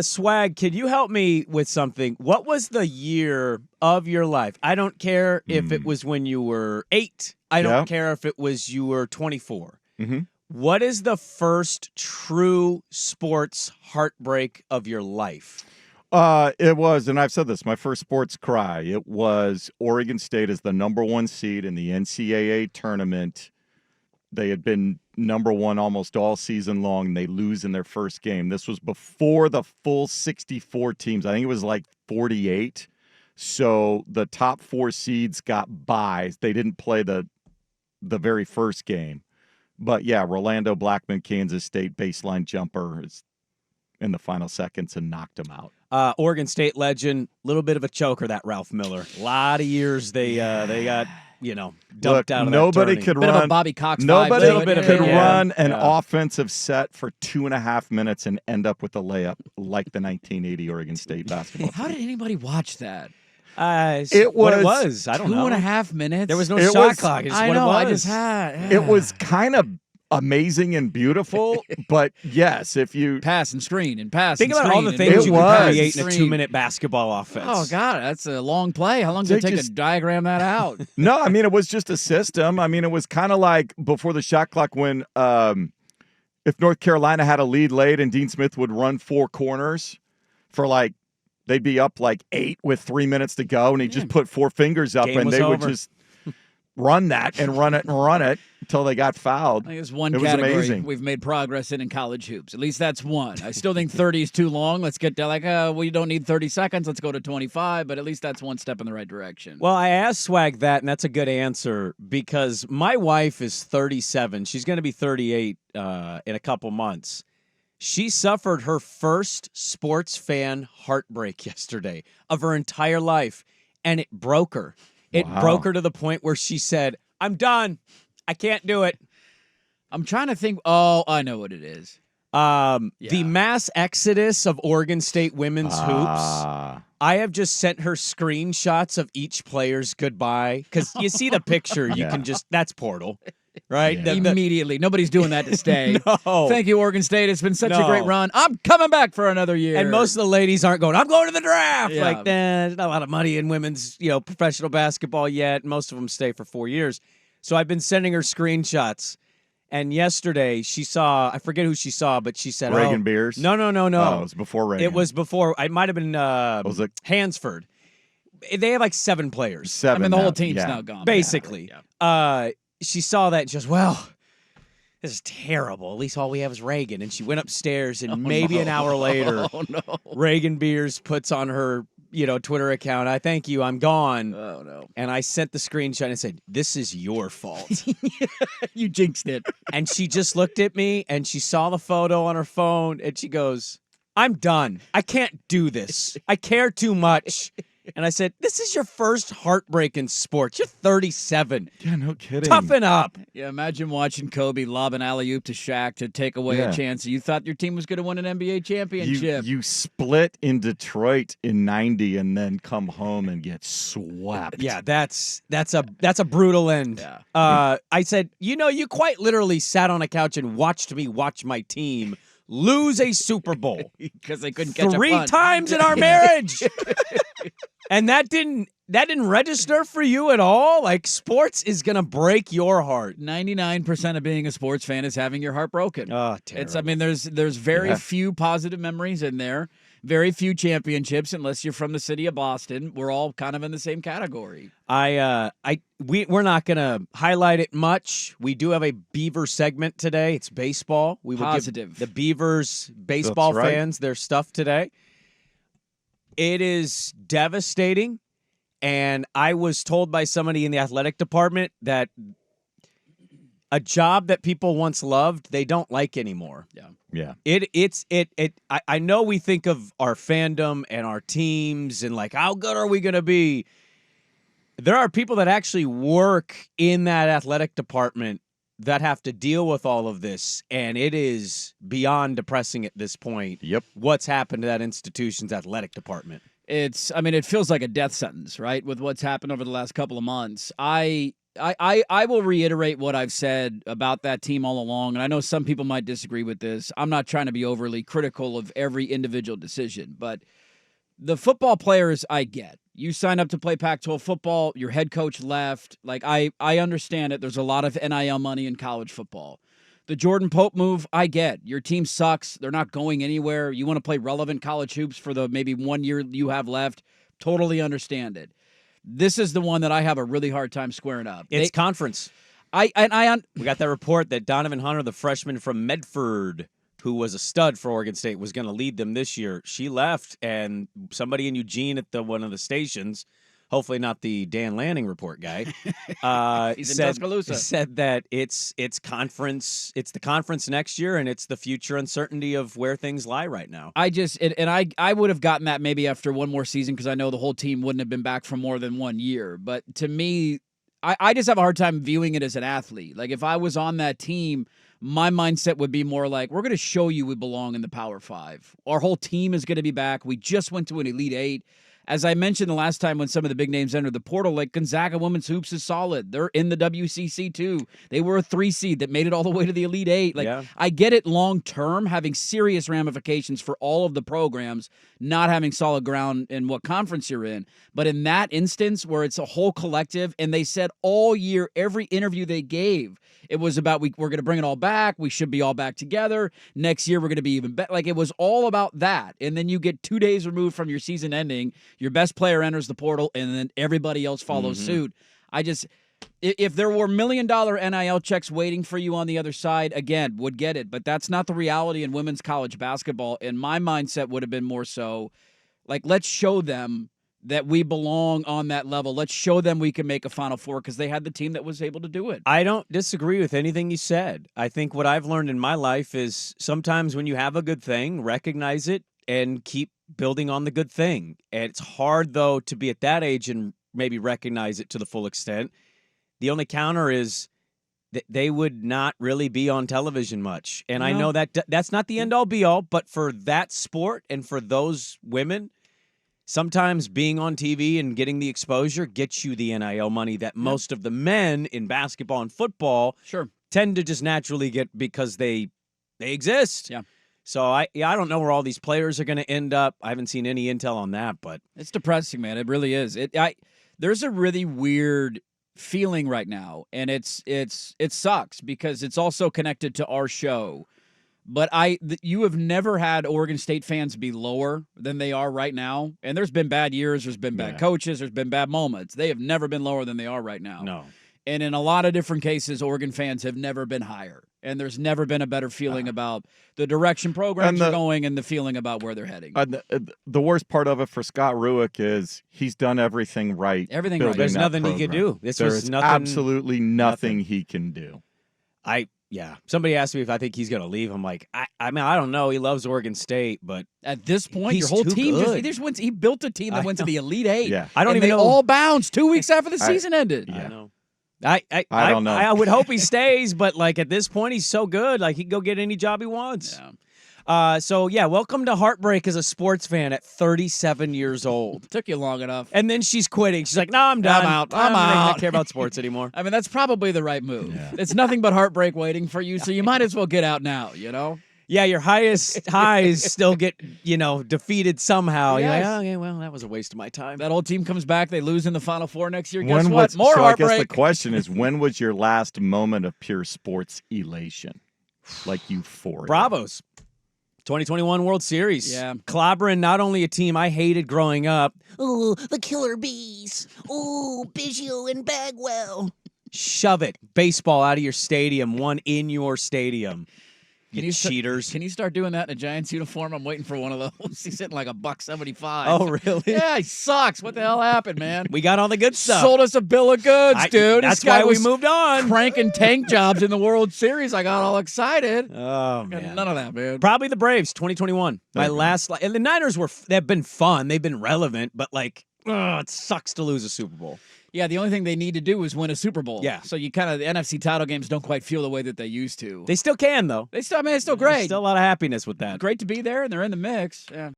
Swag, can you help me with something? What was the year of your life? I don't care if it was when you were 8. I don't care if it was you were 24. Mm-hmm. What is the first true sports heartbreak of your life? It was, and I've said this, my first sports cry. It was Oregon State as the number 1 seed in the NCAA tournament. They had been number 1 almost all season long, and they lose in their first game. This was before the full 64 teams. I think it was like 48. So the top 4 seeds got byes. They didn't play the very first game. But, yeah, Rolando Blackman, Kansas State baseline jumper is in the final seconds and knocked them out. Oregon State legend, little bit of a choker, that Ralph Miller. A lot of years they got, dumped out of nobody that could bit run. of a Bobby Cox Nobody vibe. could run an offensive set for 2.5 minutes and end up with a layup like the 1980 Oregon State basketball team. How did anybody watch that? It was. I don't know. 2.5 minutes? There was no shot clock. It's I what know. it was. I just had. It was kind of amazing and beautiful, but yes, if you pass and screen and pass. Think and about screen all the and things you was. can create in a 2-minute basketball offense. Oh God, that's a long play. How long did it take to diagram that out? No, I mean it was just a system. I mean it was kind of like before the shot clock when if North Carolina had a lead late and Dean Smith would run 4 corners for they'd be up 8 with 3 minutes to go, and he'd just put 4 fingers up, Game and was they would over. just run that and run it and run it until they got fouled. I think it's one It was category amazing. we've made progress in college hoops. At least that's one. I still think 30 is too long. Let's get to we don't need 30 seconds. Let's go to 25, but at least that's one step in the right direction. Well, I asked Swag that, and that's a good answer because my wife is 37. She's going to be 38 in a couple months. She suffered her first sports fan heartbreak yesterday of her entire life, and it broke her. It broke her to the point where she said, I'm done. I can't do it. I'm trying to think. Oh, I know what it is. The mass exodus of Oregon State women's hoops. I have just sent her screenshots of each player's goodbye because you see the picture. You can just, that's Portal, right? Yeah. Immediately. Nobody's doing that to stay. No. Thank you, Oregon State. It's been such a great run. I'm coming back for another year. And most of the ladies aren't going, I'm going to the draft. Yeah. Like, there's not a lot of money in women's, professional basketball yet. Most of them stay for 4 years. So I've been sending her screenshots. And yesterday she saw, I forget who she saw, but she said, Reagan Beers? No. Oh, it was before Reagan. It was before. It might have been was it? Hansford. They have 7 players. 7 I mean, the whole now. team's Yeah. now gone. Basically. Yeah. She saw that and she goes, well, this is terrible. At least all we have is Reagan. And she went upstairs, and maybe an hour later, Reagan Beers puts on her, Twitter account, I thank you, I'm gone. Oh, no. And I sent the screenshot and said, this is your fault. You jinxed it. And she just looked at me, and she saw the photo on her phone, and she goes, I'm done. I can't do this. I care too much. And I said, this is your first heartbreak in sports. You're 37. Yeah, no kidding. Toughen up. Yeah, imagine watching Kobe lob an alley-oop to Shaq to take away a chance. You thought your team was going to win an NBA championship. You split in Detroit in 90 and then come home and get swept. Yeah, that's a brutal end. Yeah. I said, you quite literally sat on a couch and watched me watch my team lose a Super Bowl Because they couldn't catch a 3 punt. times in our marriage. And that didn't register for you at all? Like, sports is going to break your heart. 99% of being a sports fan is having your heart broken. Oh, terrible. There's very few positive memories in there. Very few championships, unless you're from the city of Boston. We're all kind of in the same category. We're not going to highlight it much. We do have a Beaver segment today. It's baseball. We will Positive. give the Beavers baseball That's right. fans their stuff today. It is devastating, and I was told by somebody in the athletic department that a job that people once loved, they don't like anymore. Yeah. I know we think of our fandom and our teams and like, how good are we going to be? There are people that actually work in that athletic department that have to deal with all of this, and it is beyond depressing at this point. Yep. What's happened to that institution's athletic department? It feels like a death sentence, right? With what's happened over the last couple of months. I will reiterate what I've said about that team all along, and I know some people might disagree with this. I'm not trying to be overly critical of every individual decision, but the football players I get. You signed up to play Pac-12 football, your head coach left. Like, I understand it. There's a lot of NIL money in college football. The Jordan Pope move, I get. Your team sucks. They're not going anywhere. You want to play relevant college hoops for the maybe 1 year you have left. Totally understand it. This is the one that I have a really hard time squaring up. It's conference. We got that report that Donovan Hunter, the freshman from Medford, who was a stud for Oregon State, was going to lead them this year. She left, and somebody in Eugene at one of the stations, hopefully not the Dan Lanning report guy, He's in Tuscaloosa. said that it's conference. It's the conference next year, and it's the future uncertainty of where things lie right now. I would have gotten that maybe after one more season because I know the whole team wouldn't have been back for more than 1 year. But to me, I just have a hard time viewing it as an athlete. Like, if I was on that team, my mindset would be more like, we're going to show you we belong in the Power Five. Our whole team is going to be back. We just went to an Elite Eight. As I mentioned the last time when some of the big names entered the portal, like Gonzaga Women's Hoops is solid. They're in the WCC too. They were a 3 seed that made it all the way to the Elite Eight. Like, yeah. I get it long term, having serious ramifications for all of the programs, not having solid ground in what conference you're in. But in that instance where it's a whole collective, and they said all year, every interview they gave, it was about we're going to bring it all back. We should be all back together. Next year, we're going to be even better. Like, it was all about that. And then you get 2 days removed from your season ending. Your best player enters the portal, and then everybody else follows suit. If there were $1 million NIL checks waiting for you on the other side, again, would get it. But that's not the reality in women's college basketball. And my mindset would have been more so, like, let's show them that we belong on that level. Let's show them we can make a Final Four because they had the team that was able to do it. I don't disagree with anything you said. I think what I've learned in my life is sometimes when you have a good thing, recognize it and keep building on the good thing. And it's hard, though, to be at that age and maybe recognize it to the full extent. The only counter is that they would not really be on television much. And I know that that's not the end-all, be-all, but for that sport and for those women, sometimes being on TV and getting the exposure gets you the NIL money that most of the men in basketball and football tend to just naturally get because they exist. Yeah. So I don't know where all these players are going to end up. I haven't seen any intel on that, but it's depressing, man. It really is. There's a really weird feeling right now, and it sucks because it's also connected to our show. But you have never had Oregon State fans be lower than they are right now. And there's been bad years, there's been bad coaches, there's been bad moments. They have never been lower than they are right now. No. And in a lot of different cases, Oregon fans have never been higher. And there's never been a better feeling about the direction programs are going and the feeling about where they're heading. The worst part of it for Scott Ruick is he's done everything right. Everything right. There's nothing he can do. There's absolutely nothing he can do. Somebody asked me if I think he's going to leave. I'm like, I mean, I don't know. He loves Oregon State, but at this point, your whole team he built a team that went to the Elite Eight. Yeah. I don't even know. They all bounced 2 weeks after the season ended. I know. I don't know. I would hope he stays, but like at this point, he's so good. Like he can go get any job he wants. Yeah. Welcome to heartbreak as a sports fan at 37 years old. Took you long enough. And then she's quitting. She's like, no, I'm done. I'm out. I don't care about sports anymore. I mean, that's probably the right move. Yeah. It's nothing but heartbreak waiting for you, so you might as well get out now, you know? Yeah, your highest highs still get, defeated somehow. Yes. You're like, oh, okay, well, that was a waste of my time. That old team comes back, they lose in the Final Four next year. Guess what? More heartbreak. I guess the question is, when was your last moment of pure sports elation? Like euphoria. Bravos. 2021 World Series. Yeah. Clobbering not only a team I hated growing up. Oh, the Killer Bees. Oh, Biggio and Bagwell. Shove it. Baseball out of your stadium. One in your stadium. You cheaters. Can you start doing that in a Giants uniform? I'm waiting for one of those. He's hitting like $1.75. Oh, really? Yeah, he sucks. What the hell happened, man? We got all the good stuff. Sold us a bill of goods, dude. That's why we moved on. Cranking tank jobs in the World Series. I got all excited. Oh, man. None of that, man. Probably the Braves, 2021. My last. And the Niners they've been fun. They've been relevant, but it sucks to lose a Super Bowl. Yeah, the only thing they need to do is win a Super Bowl. Yeah. So the NFC title games don't quite feel the way that they used to. They still can, though. It's still great. There's still a lot of happiness with that. Great to be there, and they're in the mix. Yeah.